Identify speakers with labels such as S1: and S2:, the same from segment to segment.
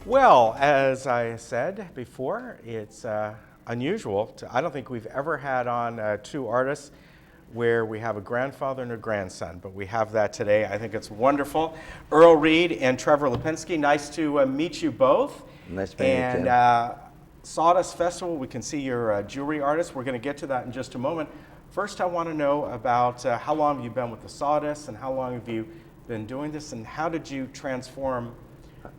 S1: Well, as I said before, it's unusual. I don't think we've ever had on two artists where we have a grandfather and a grandson, but we have that today. I think it's wonderful. Earl Reed and Trevor Lipinski, nice to meet you both.
S2: Nice to meet you, Tim.
S1: And Sawdust Festival, we can see you're a jewelry artist. We're going to get to that in just a moment. First, I want to know about how long have you been with the Sawdust and how long have you been doing this, and how did you transform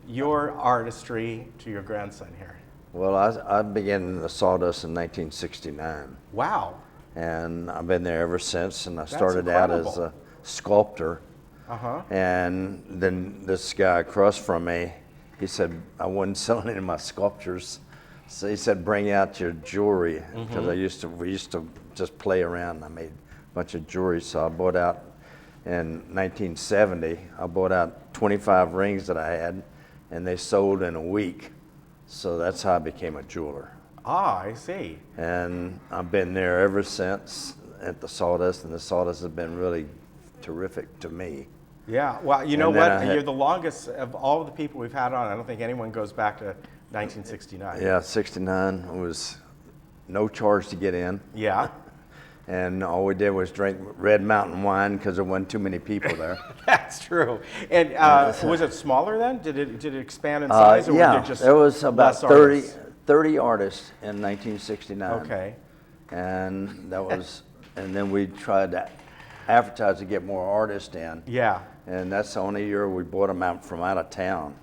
S1: your artistry to your grandson here?
S2: Well, I began the Sawdust in 1969.
S1: Wow.
S2: And I've been there ever since, and I
S1: That's
S2: started out as a sculptor.
S1: Uh-huh.
S2: And then this guy across from me, he said, I wasn't selling any of my sculptures. So he said, bring out your jewelry, because we used to just play around. I made a bunch of jewelry, so I bought out, in 1970, I bought out 25 rings that I had, and they sold in a week. So that's how I became a jeweler.
S1: Ah, I see.
S2: And I've been there ever since at the Sawdust, and the Sawdust has been really terrific to me.
S1: Yeah, well, you know what? You're the longest of all of the people we've had on. I don't think anyone goes back to 1969.
S2: Yeah, 69 was no charge to get in.
S1: Yeah.
S2: And all we did was drink Red Mountain wine because there wasn't too many people there.
S1: That's true. And was it smaller then? Did it expand in size? Or
S2: yeah,
S1: was it just
S2: there was about 30 artists in 1969.
S1: Okay.
S2: And that was, and then we tried to advertise to get more artists in.
S1: Yeah.
S2: And that's the only year we brought them out from out of town.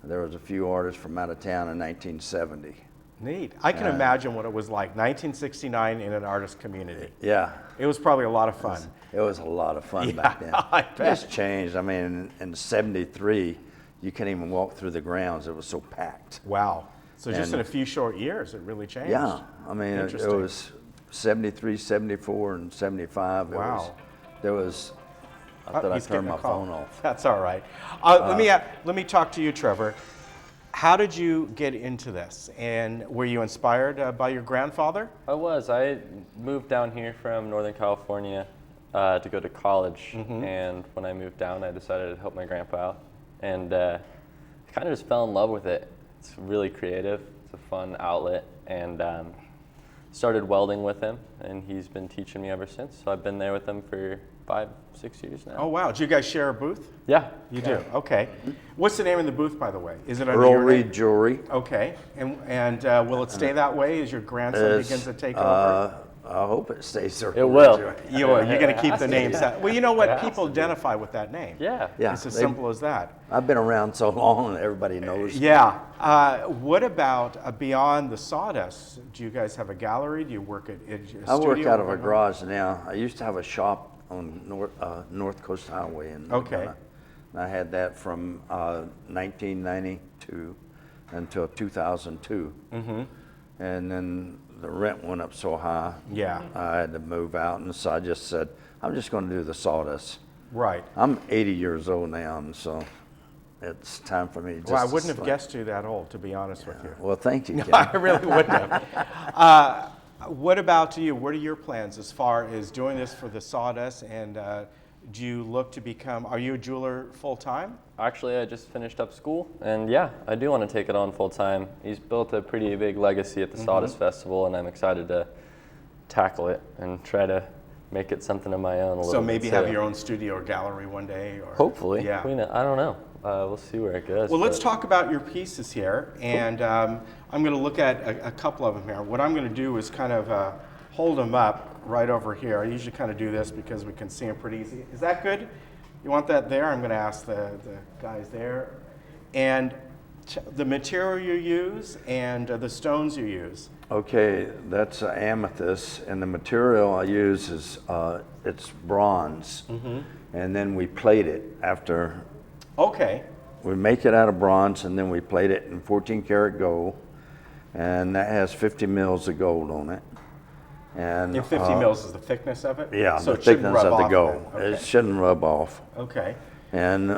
S2: There was a few artists from out of town in 1970.
S1: Neat. I can imagine what it was like, 1969 in an artist community.
S2: Yeah.
S1: It was probably a lot of fun.
S2: It was a lot of fun back then.
S1: I bet.
S2: It's changed. I mean, in 73, you couldn't even walk through the grounds. It was so packed.
S1: Wow. So just in a few short years, it really changed.
S2: Yeah. I mean, it was 73, 74, and 75.
S1: Wow.
S2: I thought I turned my phone off.
S1: That's all right. Let me talk to you, Trevor. How did you get into this? And were you inspired by your grandfather?
S3: I was. I moved down here from Northern California to go to college. And when I moved down, I decided to help my grandpa out. And I kind of just fell in love with it. It's really creative. It's a fun outlet. And started welding with him. And he's been teaching me ever since. So I've been there with him for 5-6 years now.
S1: Oh, wow. Do you guys share a booth?
S3: Yeah.
S1: You do? Okay. What's the name of the booth, by the way? Is it under
S2: Earl
S1: your
S2: Reed
S1: name?
S2: Jewelry.
S1: Okay. And will it stay that way as your grandson begins to take over?
S2: I hope it stays there.
S3: It will.
S1: You're going to keep the name set. Well, you know what? People identify with that name.
S3: Yeah.
S1: It's as simple as that.
S2: I've been around so long, and everybody knows.
S1: Yeah. What about beyond the Sawdust? Do you guys have a gallery? Do you work at a studio?
S2: I work out of a garage now. I used to have a shop on North Coast Highway.
S1: Okay.
S2: I had that from 1992 until 2002. And then the rent went up so high.
S1: Yeah.
S2: I had to move out, and so I just said, I'm just going to do the Sawdust.
S1: Right.
S2: I'm 80 years old now, and so it's time for me.
S1: Well, I wouldn't have guessed you that old, to be honest with you.
S2: Well, thank you,
S1: No,
S2: Ken.
S1: I really wouldn't have. What about you? What are your plans as far as doing this for the Sawdust? And do you look to become, are you a jeweler full time?
S3: Actually, I just finished up school, and yeah, I do want to take it on full time. He's built a pretty big legacy at the Sawdust Festival, and I'm excited to tackle it and try to make it something of my own a little bit.
S1: So maybe have your own studio or gallery one day? Or,
S3: hopefully.
S1: Yeah.
S3: I don't know. We'll see where it goes.
S1: Well, let's talk about your pieces here, and I'm going to look at a couple of them here. What I'm going to do is kind of hold them up right over here. I usually kind of do this because we can see them pretty easy. Is that good? You want that there? I'm going to ask the guys there. And the material you use and the stones you use.
S2: Okay, that's amethyst, and the material I use is it's bronze, and then we plate it after.
S1: Okay.
S2: We make it out of bronze, and then we plate it in 14 karat gold, and that has 50 mils of gold on it. And
S1: 50 mils is the thickness of it?
S2: Yeah,
S1: so
S2: the
S1: it shouldn't
S2: thickness
S1: rub
S2: of the
S1: off
S2: gold.
S1: then. Okay.
S2: It shouldn't rub off.
S1: Okay.
S2: And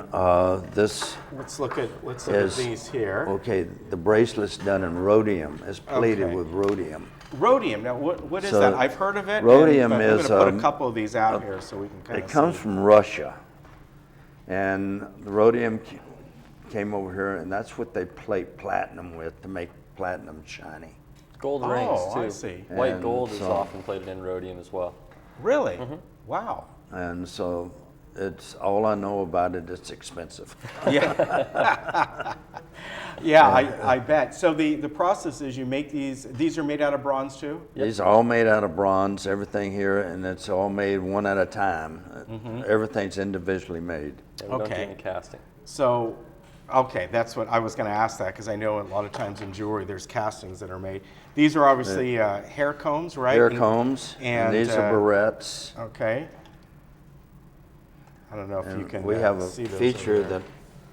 S2: this.
S1: Let's look at these here.
S2: Okay, the bracelet's done in rhodium. It's plated with rhodium.
S1: Rhodium. Now, what is that? I've heard of it.
S2: Rhodium
S1: I'm
S2: is.
S1: going to put a couple of these out here so we can kind of.
S2: It comes from Russia, and the rhodium came over here, and that's what they plate platinum with to make platinum shiny.
S3: Gold
S1: Oh,
S3: rings too.
S1: I see.
S3: White
S2: And
S3: gold is
S2: so-
S3: often plated in rhodium as well.
S1: Really?
S3: Mm-hmm.
S1: Wow.
S2: And so it's all I know about it. It's expensive.
S1: Yeah. Yeah, I bet. So the process is you make these are made out of bronze too?
S2: These are all made out of bronze, everything here, and it's all made one at a time. Everything's individually made.
S3: Yeah, we don't do
S1: Okay.
S3: any casting.
S1: So, okay, that's what I was going to ask that because I know a lot of times in jewelry there's castings that are made. These are obviously hair combs, right?
S2: Hair
S1: And-
S2: combs, and these are barrettes.
S1: Okay. I don't know if you
S2: And
S1: can
S2: we have a
S1: see those
S2: feature
S1: over there.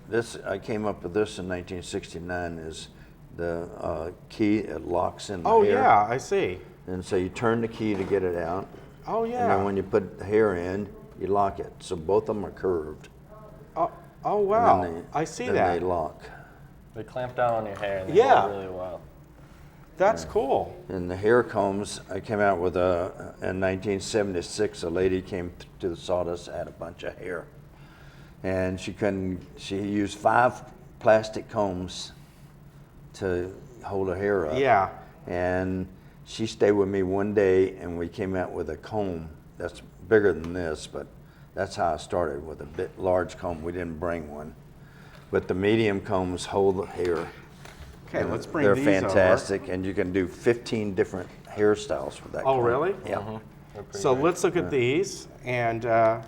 S2: that I came up with this in 1969 is the key, it locks in the
S1: Oh
S2: hair.
S1: yeah, I see.
S2: And so you turn the key to get it out.
S1: Oh
S2: And then
S1: yeah.
S2: when you put the hair in, you lock it. So both of them are curved.
S1: Oh
S2: And
S1: wow,
S2: then
S1: I see
S2: then
S1: that.
S2: they lock.
S3: They clamp down on your hair and they
S1: Yeah.
S3: hold really well.
S1: That's cool.
S2: And the hair combs, I came out with in 1976, a lady came to the Sawdust, had a bunch of hair. And she used 5 plastic combs to hold her hair up.
S1: Yeah.
S2: And she stayed with me one day and we came out with a comb that's bigger than this, but that's how I started, with a bit large comb. We didn't bring one. But the medium combs hold the hair.
S1: Okay, let's bring
S2: They're
S1: these
S2: fantastic, and you can do 15 different hairstyles with that
S1: Oh,
S2: comb.
S1: really?
S2: Yeah.
S3: They're pretty
S1: So
S3: great.
S1: let's look at these. And are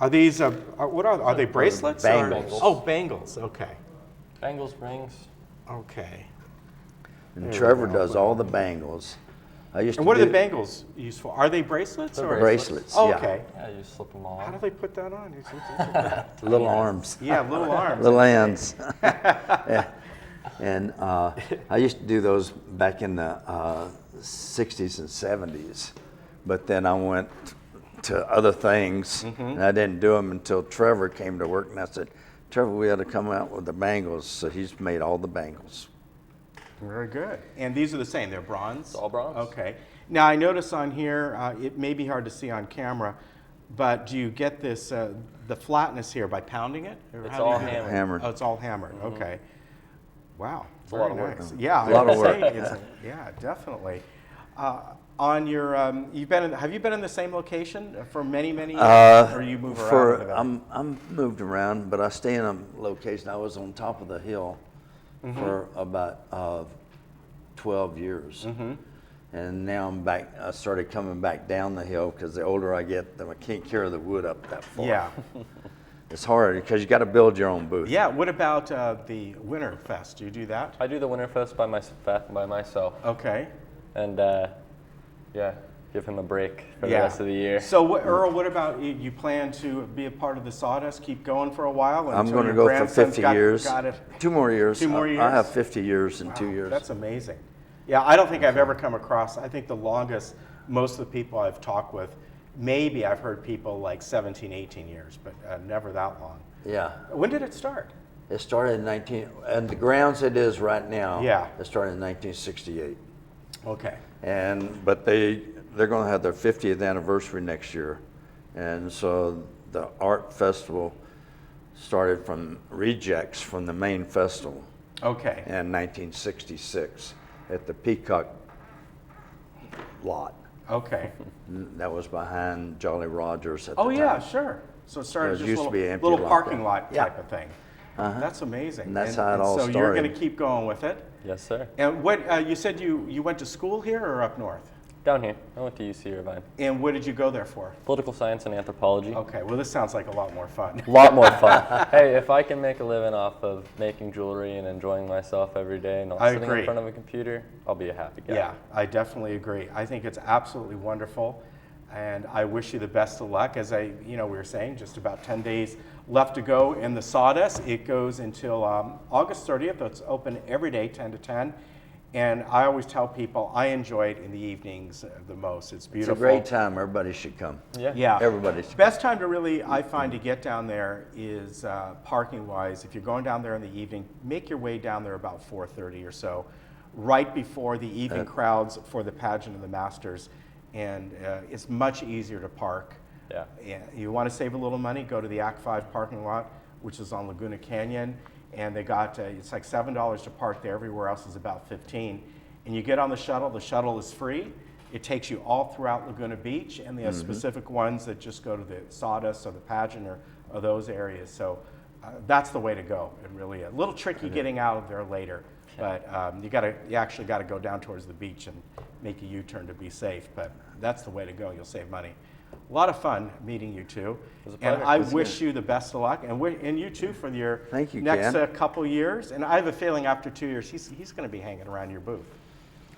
S1: these? What are they? Bracelets? or-
S2: Bangles.
S1: Oh, bangles. Okay.
S3: Bangles, rings.
S1: Okay.
S2: And
S1: There we
S2: Trevor
S1: go.
S2: does all the bangles. I used
S1: And
S2: to
S1: what are
S2: do
S1: the bangles used for? Are they bracelets
S3: They're
S1: or
S2: bracelets.
S1: Oh,
S2: yeah.
S1: okay.
S3: Yeah, you just slip them all
S1: How do
S3: on.
S1: they put that on?
S2: Little arms,
S1: Yeah, little arms.
S2: little hands. Yeah. And I used to do those back in the 60s and 70s, but then I went to other things, and I didn't do them until Trevor came to work, and I said, Trevor, we had to come out with the bangles, so he's made all the bangles.
S1: Very good. And these are the same. They're bronze?
S3: It's all bronze.
S1: Okay. Now, I notice on here, it may be hard to see on camera, but do you get this, the flatness here by pounding it? Or
S3: It's
S1: how do you
S3: all
S1: do that?
S3: hammered.
S2: Hammered.
S1: Oh, it's all hammered. Okay. Wow.
S3: It's a lot of work.
S1: Nice. Yeah,
S2: A lot
S1: I
S2: of
S1: would
S2: work.
S1: say yeah, definitely. On your, have you been in the same location for many years, or you move around? over there?
S2: I'm moved around, but I stay in a location. I was on top of the hill for about 12 years. And now I'm back. I started coming back down the hill because the older I get, I can't carry the wood up that far.
S1: Yeah.
S2: It's hard because you got to build your own booth.
S1: Yeah. What about the Winter Fest? Do you do that?
S3: I do the Winterfest by myself,
S1: Okay.
S3: and yeah, give him a break for the
S1: Yeah.
S3: rest of the year.
S1: So, Earl, what about you? You plan to be a part of the Sawdust? Keep going for a while?
S2: I'm
S1: until
S2: going to
S1: your
S2: go for
S1: grandson's
S2: 50
S1: got-
S2: years.
S1: Got it.
S2: 2 more years.
S1: 2 more
S2: I
S1: years?
S2: have 50 years in 2
S1: Wow,
S2: years.
S1: That's amazing. Yeah, I don't think I've ever come across, I think the longest, most of the people I've talked with, maybe I've heard people like 17, 18 years, but never that long.
S2: Yeah.
S1: When did it start?
S2: It started in and the grounds it is right now.
S1: Yeah.
S2: It started in 1968.
S1: Okay.
S2: But they're going to have their 50th anniversary next year, and so the art festival started from rejects from the main festival
S1: Okay.
S2: in 1966 at the Peacock lot.
S1: Okay.
S2: That was behind Jolly Rogers at
S1: Oh,
S2: the
S1: yeah,
S2: time.
S1: sure. So it started
S2: It
S1: just
S2: used
S1: a
S2: to be an empty
S1: little
S2: lot
S1: parking
S2: there.
S1: lot
S2: Yeah.
S1: type of thing. That's amazing.
S2: And that's how it all
S1: So you're going to
S2: started.
S1: keep going with it.
S3: Yes, sir.
S1: And what, you said you went to school here or up north?
S3: Down here, I went to UC Irvine.
S1: And what did you go there for?
S3: Political science and anthropology.
S1: Okay, well, this sounds like a lot more fun.
S3: A lot more fun. Hey, if I can make a living off of making jewelry and enjoying myself every day, not
S1: I
S3: sitting
S1: agree.
S3: in front of a computer, I'll be a happy guy.
S1: Yeah, I definitely agree. I think it's absolutely wonderful, and I wish you the best of luck. As we were saying, just about 10 days left to go in the Sawdust. It goes until August 30th. It's open every day, 10 to 10. And I always tell people I enjoy it in the evenings the most. It's
S2: It's
S1: beautiful.
S2: a great time. Everybody should come.
S3: Yeah.
S1: Yeah.
S2: Everybody should
S1: Best time to really, I find, to get down there is parking-wise. If you're going down there in the evening, make your way down there about 4:30 or so, right before the evening crowds for the pageant of the Masters. And it's much easier to park.
S3: Yeah.
S1: You want to save a little money, go to the Act 5 parking lot, which is on Laguna Canyon. and they got it's like $7 to park there. Everywhere else is about 15. And you get on the shuttle. The shuttle is free. It takes you all throughout Laguna Beach, and they have specific ones that just go to the Sawdust or the Pageant or those areas. So that's the way to go. It really is. A little tricky getting out of there later, but you actually got to go down towards the beach and make a U-turn to be safe. But that's the way to go. You'll save money. A lot of fun meeting you two, and I wish you the best of luck, and you too for your
S2: Thank you,
S1: next
S2: Ken.
S1: couple years. And I have a feeling after 2 years, he's going to be hanging around your booth.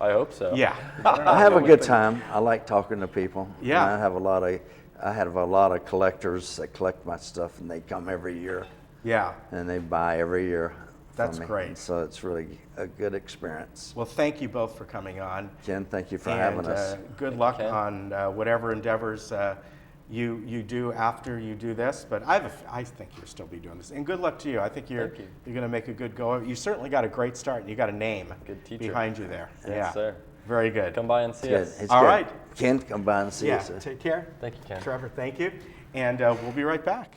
S3: I hope so.
S1: Yeah.
S2: I have a good time. I like talking to people.
S1: Yeah.
S2: And I have a lot of collectors that collect my stuff, and they come every year,
S1: Yeah.
S2: and they buy every year.
S1: That's
S2: from me.
S1: great.
S2: And so it's really a good experience.
S1: Well, thank you both for coming on.
S2: Ken, thank you for having us.
S1: Good luck
S3: Ken.
S1: on whatever endeavors you do after you do this. But I think you'll still be doing this. And good luck to you. I think you're
S3: Thank you.
S1: going to make a good go. You certainly got a great start, and you got a name
S3: Good teacher.
S1: behind you there.
S3: Yes,
S1: yeah.
S3: sir.
S1: Very good.
S3: Come by and see
S2: Good.
S3: us.
S2: It's
S1: All
S2: good.
S1: right.
S2: Ken, come by and see
S1: Yeah.
S2: us.
S1: Take care.
S3: Thank you, Ken.
S1: Trevor, thank you. And we'll be right back.